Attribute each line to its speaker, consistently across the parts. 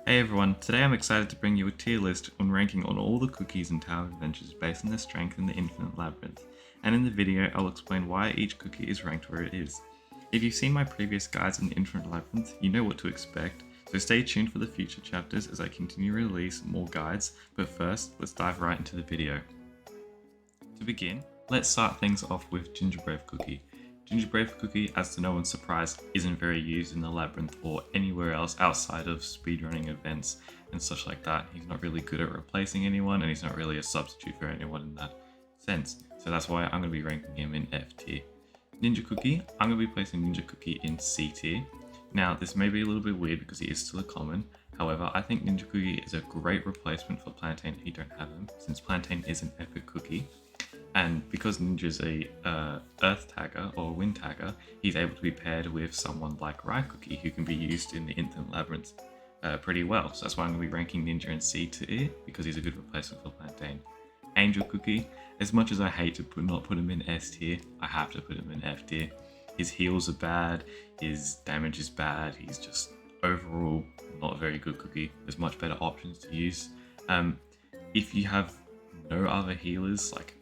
Speaker 1: Hey everyone, today I'm excited to bring you a tier list on ranking on all the cookies in Tower of Adventures based on their strength in the Infinite Labyrinth, and in the video I'll explain why each cookie is ranked where it is. If you've seen my previous guides in the Infinite Labyrinth, you know what to expect, so stay tuned for the future chapters as I continue to release more guides, but first, let's dive right into the video. To begin, let's start things off with Gingerbread Cookie. Gingerbread Cookie, as to no one's surprise, isn't very used in the Labyrinth or anywhere else outside of speedrunning events and such like that. He's not really good at replacing anyone, and he's not really a substitute for anyone in that sense. So that's why I'm going to be ranking him in F tier. Ninja Cookie, I'm going to be placing Ninja Cookie in C tier. Now, this may be a little bit weird because he is still a common. However, I think Ninja Cookie is a great replacement for Plantain if you don't have him, since Plantain is an epic cookie. And because Ninja's a Earth Tagger or Wind Tagger, he's able to be paired with someone like Rye Cookie, who can be used in the Infinite Labyrinth pretty well. So that's why I'm going to be ranking Ninja in C tier, because he's a good replacement for Plantain. Angel Cookie, as much as I hate to not put him in S tier, I have to put him in F tier. His heals are bad, his damage is bad, he's just overall not a very good cookie. There's much better options to use. If you have no other healers, like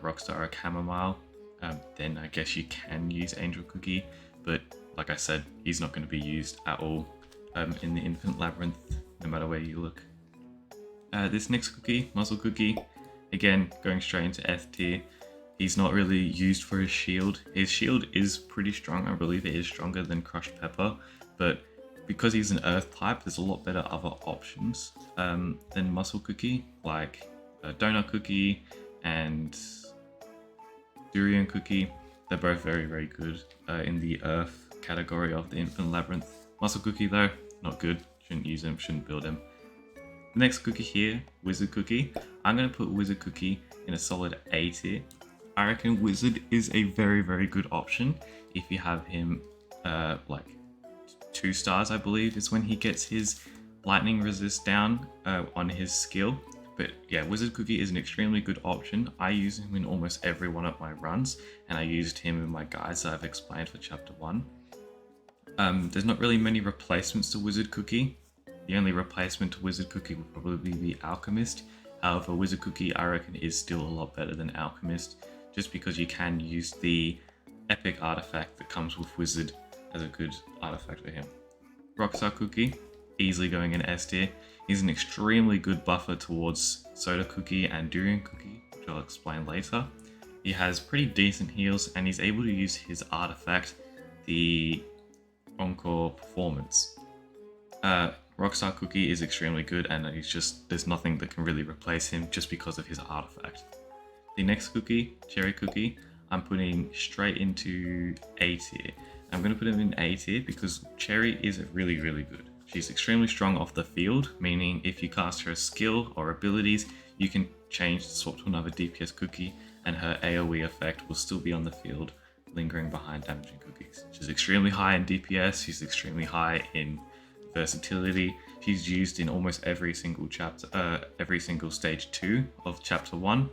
Speaker 1: Rockstar or Chamomile, then I guess you can use Angel Cookie, but like I said, he's not going to be used at all in the Infinite Labyrinth, no matter where you look. This next cookie, Muscle Cookie, again, going straight into F tier. He's not really used for his shield. His shield is pretty strong, I believe it is stronger than Crushed Pepper, but because he's an Earth type, there's a lot better other options than Muscle Cookie, like Donut Cookie and Durian Cookie. They're both very, very good in the Earth category of the Infinite Labyrinth. Muscle Cookie though, not good. Shouldn't use him, shouldn't build him. The next cookie here, Wizard Cookie. I'm going to put Wizard Cookie in a solid A tier. I reckon Wizard is a very, very good option if you have him like 2 stars, I believe, is when he gets his lightning resist down on his skill. But yeah, Wizard Cookie is an extremely good option. I use him in almost every one of my runs, and I used him in my guides that I've explained for chapter 1. There's not really many replacements to Wizard Cookie. The only replacement to Wizard Cookie would probably be Alchemist. However, Wizard Cookie, I reckon, is still a lot better than Alchemist, just because you can use the epic artifact that comes with Wizard as a good artifact for him. Rockstar Cookie, easily going in S tier. He's an extremely good buffer towards Soda Cookie and Durian Cookie, which I'll explain later. He has pretty decent heals, and he's able to use his artifact, the Encore Performance. Rockstar Cookie is extremely good, and there's nothing that can really replace him just because of his artifact. The next cookie, Cherry Cookie, I'm putting straight into A tier. I'm going to put him in A tier because Cherry is really, really good. She's extremely strong off the field, meaning if you cast her skill or abilities, you can swap to another DPS cookie, and her AoE effect will still be on the field, lingering behind damaging cookies. She's extremely high in DPS, she's extremely high in versatility. She's used in almost every single chapter, every single stage 2 of chapter 1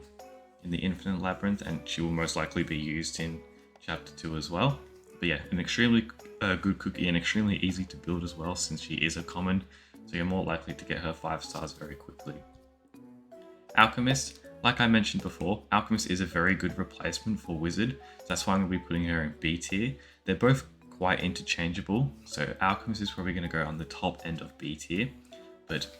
Speaker 1: in the Infinite Labyrinth, and she will most likely be used in chapter 2 as well. But yeah, an extremely good cookie and extremely easy to build as well, since she is a common, so you're more likely to get her 5 stars very quickly. Alchemist, like I mentioned before, Alchemist is a very good replacement for Wizard, so that's why I'm going to be putting her in B tier. They're both quite interchangeable, so Alchemist is probably going to go on the top end of B tier, but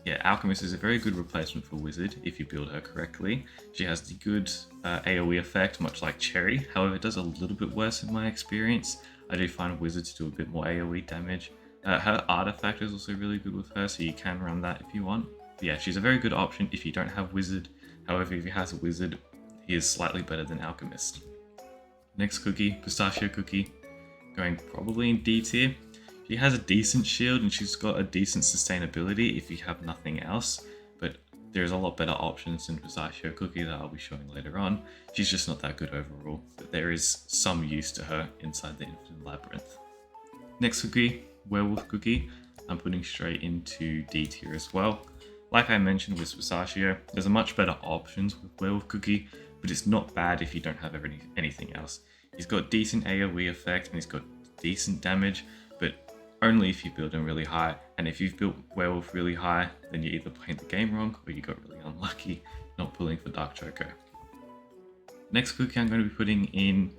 Speaker 1: yeah, Alchemist is a very good replacement for Wizard if you build her correctly. She has the good AoE effect, much like Cherry. However, it does a little bit worse in my experience. I do find Wizards do a bit more AoE damage. Her artifact is also really good with her, so you can run that if you want. But yeah, she's a very good option if you don't have Wizard. However, if you have a Wizard, he is slightly better than Alchemist. Next cookie, Pistachio Cookie, going probably in D tier. She has a decent shield and she's got a decent sustainability if you have nothing else, but there's a lot better options than Pistachio Cookie that I'll be showing later on. She's just not that good overall, but there is some use to her inside the Infinite Labyrinth. Next cookie, Werewolf Cookie, I'm putting straight into D tier as well. Like I mentioned with Pistachio, there's a much better options with Werewolf Cookie, but it's not bad if you don't have anything else. He's got decent AoE effect and he's got decent damage, but only if you build him really high. And if you've built Werewolf really high, then you're either playing the game wrong or you got really unlucky not pulling for Dark Choco. Next cookie I'm going to be putting in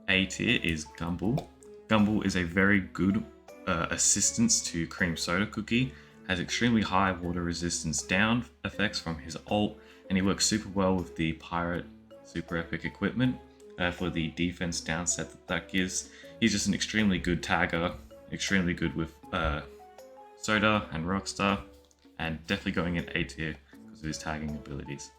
Speaker 1: A tier is Gumball. Gumball is a very good assistance to Cream Soda Cookie, has extremely high water resistance down effects from his ult, and he works super well with the Pirate Super Epic equipment for the defense down set that gives. He's just an extremely good tagger, extremely good with Soda and Rockstar, and definitely going in A tier because of his tagging abilities.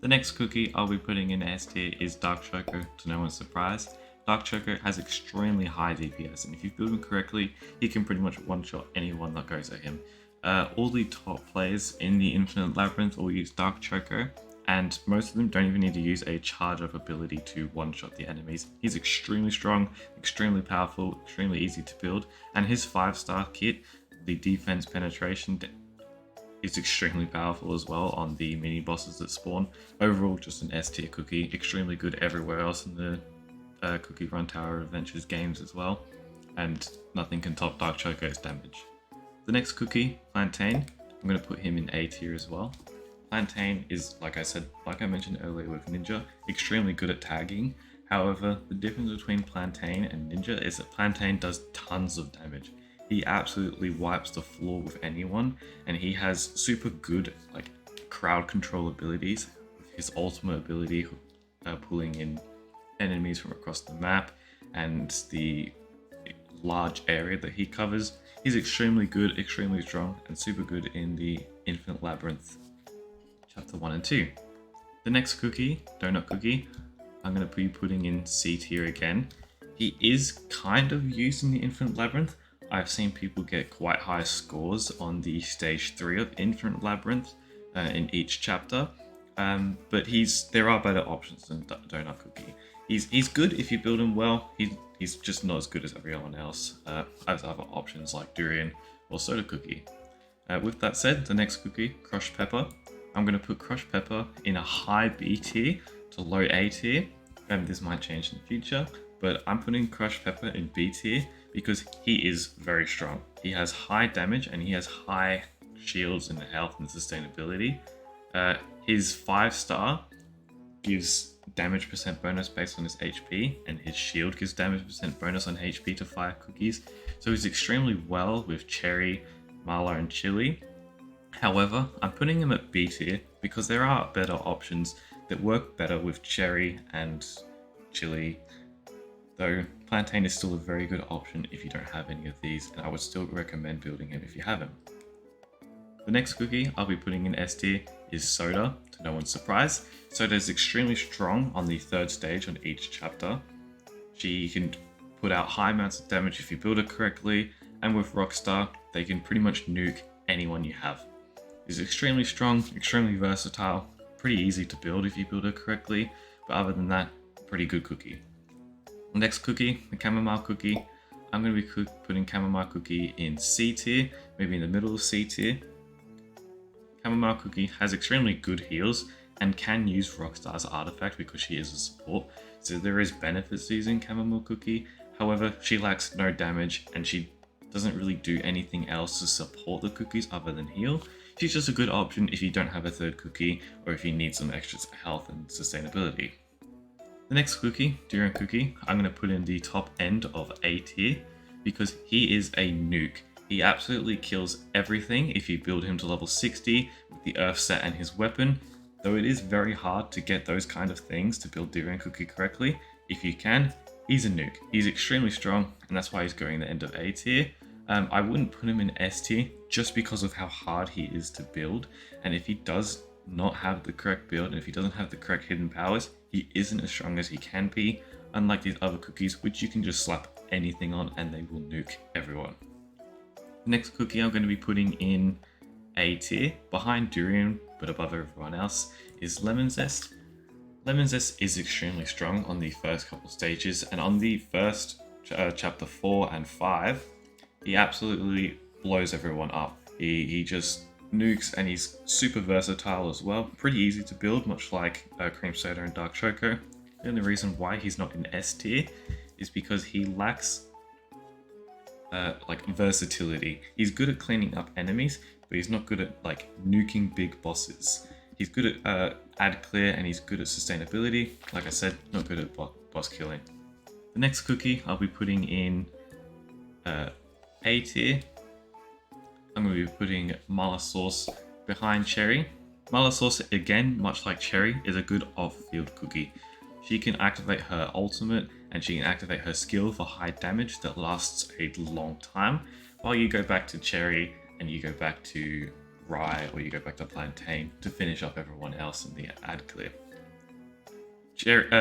Speaker 1: The next cookie I'll be putting in S tier is Dark Choco, to no one's surprise. Dark Choco has extremely high DPS, and if you build him correctly, he can pretty much one-shot anyone that goes at him. All the top players in the Infinite Labyrinth will use Dark Choco, and most of them don't even need to use a charge-up ability to one-shot the enemies. He's extremely strong, extremely powerful, extremely easy to build, and his 5-star kit, the defense penetration, is extremely powerful as well on the mini bosses that spawn. Overall, just an S tier cookie, extremely good everywhere else in the Cookie Run Tower Adventures games as well, and nothing can top Dark Choco's damage. The next cookie, Plantain, I'm going to put him in A tier as well. Plantain is, like I mentioned earlier with Ninja, extremely good at tagging. However, the difference between Plantain and Ninja is that Plantain does tons of damage. He absolutely wipes the floor with anyone, and he has super good crowd control abilities with his ultimate ability, pulling in enemies from across the map and the large area that he covers. He's extremely good, extremely strong, and super good in the Infinite Labyrinth Chapter 1 and 2. The next cookie, Donut Cookie, I'm going to be putting in C tier again. He is kind of used in the Infinite Labyrinth. I've seen people get quite high scores on the stage 3 of Infinite Labyrinth in each chapter, but there are better options than Donut Cookie. He's good if you build him well. He's just not as good as everyone else. As other options like Durian or Soda Cookie. With that said, the next cookie, Crushed Pepper. I'm going to put Crushed Pepper in a high B tier to low A tier. This might change in the future, but I'm putting Crushed Pepper in B tier because he is very strong. He has high damage and he has high shields and health and sustainability. His 5-star gives damage percent bonus based on his HP, and his shield gives damage percent bonus on HP to fire cookies. So he's extremely well with Cherry, Marla, and Chili. However, I'm putting him at B tier because there are better options that work better with Cherry and Chili, though Plantain is still a very good option if you don't have any of these, and I would still recommend building him if you have him. The next cookie I'll be putting in S tier is Soda, to no one's surprise. Soda is extremely strong on the 3rd stage on each chapter. She can put out high amounts of damage if you build her correctly, and with Rockstar, they can pretty much nuke anyone you have. She's extremely strong, extremely versatile, pretty easy to build if you build her correctly, but other than that, pretty good cookie. Next cookie, the Chamomile Cookie. I'm going to be putting Chamomile Cookie in C tier, maybe in the middle of C tier. Chamomile Cookie has extremely good heals and can use Rockstar's artifact because she is a support, so there is benefits to using Chamomile Cookie. However, she lacks no damage and she doesn't really do anything else to support the cookies other than heal. She's just a good option if you don't have a 3rd cookie or if you need some extra health and sustainability. The next cookie, Durian Cookie, I'm going to put in the top end of A tier because he is a nuke. He absolutely kills everything if you build him to level 60 with the Earth set and his weapon, though it is very hard to get those kind of things to build Durian Cookie correctly. If you can, he's a nuke. He's extremely strong, and that's why he's going the end of A tier. I wouldn't put him in S tier just because of how hard he is to build, and if he does not have the correct build and if he doesn't have the correct hidden powers, he isn't as strong as he can be, unlike these other cookies which you can just slap anything on and they will nuke everyone. The next cookie I'm going to be putting in A tier, behind Durian but above everyone else, is Lemon Zest. Lemon Zest is extremely strong on the first couple stages, and on the first chapter 4 and 5, he absolutely blows everyone up. He just nukes, and he's super versatile as well. Pretty easy to build, much like Cream Soda and Dark Choco. The only reason why he's not in S tier is because he lacks like versatility. He's good at cleaning up enemies, but he's not good at like nuking big bosses. He's good at ad clear, and he's good at sustainability. Like I said, not good at boss killing. The next cookie I'll be putting in A tier. I'm going to be putting Mala Sauce behind Cherry. Mala Sauce, again, much like Cherry, is a good off-field cookie. She can activate her ultimate and she can activate her skill for high damage that lasts a long time, while you go back to Cherry and you go back to Rye or you go back to Plantain to finish up everyone else in the ad clear.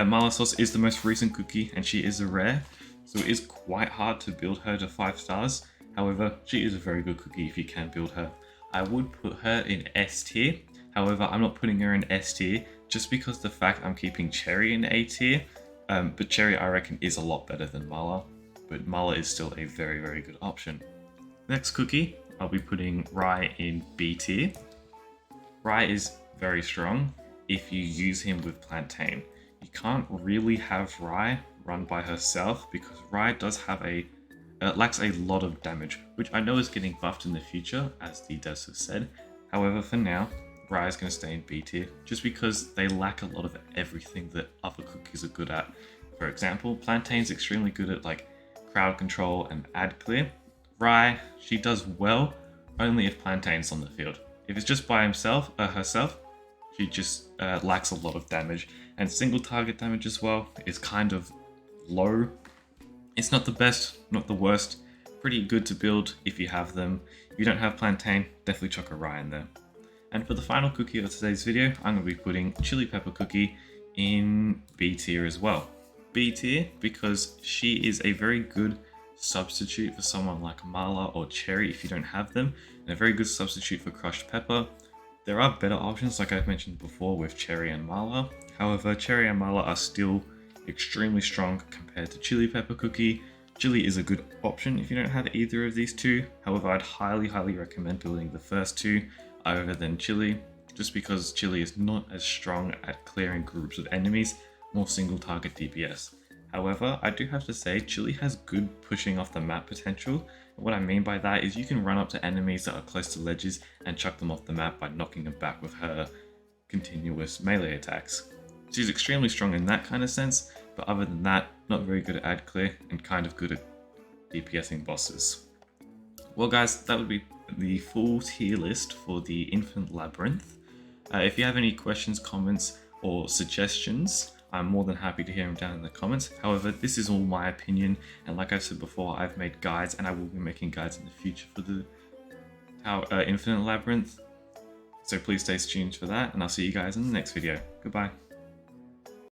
Speaker 1: Mala Sauce is the most recent cookie and she is a rare, so it is quite hard to build her to 5 stars. However, she is a very good cookie if you can build her. I would put her in S tier. However, I'm not putting her in S tier just because the fact I'm keeping Cherry in A tier. But Cherry, I reckon, is a lot better than Mala. But Mala is still a very, very good option. Next cookie, I'll be putting Rye in B tier. Rye is very strong if you use him with Plantain. You can't really have Rye run by herself because Rye does have lacks a lot of damage, which I know is getting buffed in the future, as the devs have said. However, for now, Rye is going to stay in B tier, just because they lack a lot of everything that other cookies are good at. For example, Plantain's extremely good at like crowd control and ad clear. Rye, she does well only if Plantain's on the field. If it's just by herself, she just lacks a lot of damage, and single target damage as well is kind of low. It's not the best, not the worst. Pretty good to build if you have them. If you don't have Plantain, definitely chuck a Rye in there. And for the final cookie of today's video, I'm going to be putting Chili Pepper Cookie in B tier as well. B tier because she is a very good substitute for someone like Mala or Cherry if you don't have them, and a very good substitute for Crushed Pepper. There are better options like I've mentioned before with Cherry and Mala. However, Cherry and Mala are still extremely strong compared to Chili Pepper Cookie. Chili is a good option if you don't have either of these two. However, I'd highly recommend building the first two other than Chili, just because Chili is not as strong at clearing groups of enemies, more single target DPS. However, I do have to say Chili has good pushing off the map potential. What I mean by that is you can run up to enemies that are close to ledges and chuck them off the map by knocking them back with her continuous melee attacks. She's extremely strong in that kind of sense, but other than that, not very good at ad clear and kind of good at DPSing bosses. Well guys, that would be the full tier list for the Infinite Labyrinth. If you have any questions, comments, or suggestions, I'm more than happy to hear them down in the comments. However, this is all my opinion, and like I've said before, I've made guides and I will be making guides in the future for the Infinite Labyrinth. So please stay tuned for that, and I'll see you guys in the next video. Goodbye.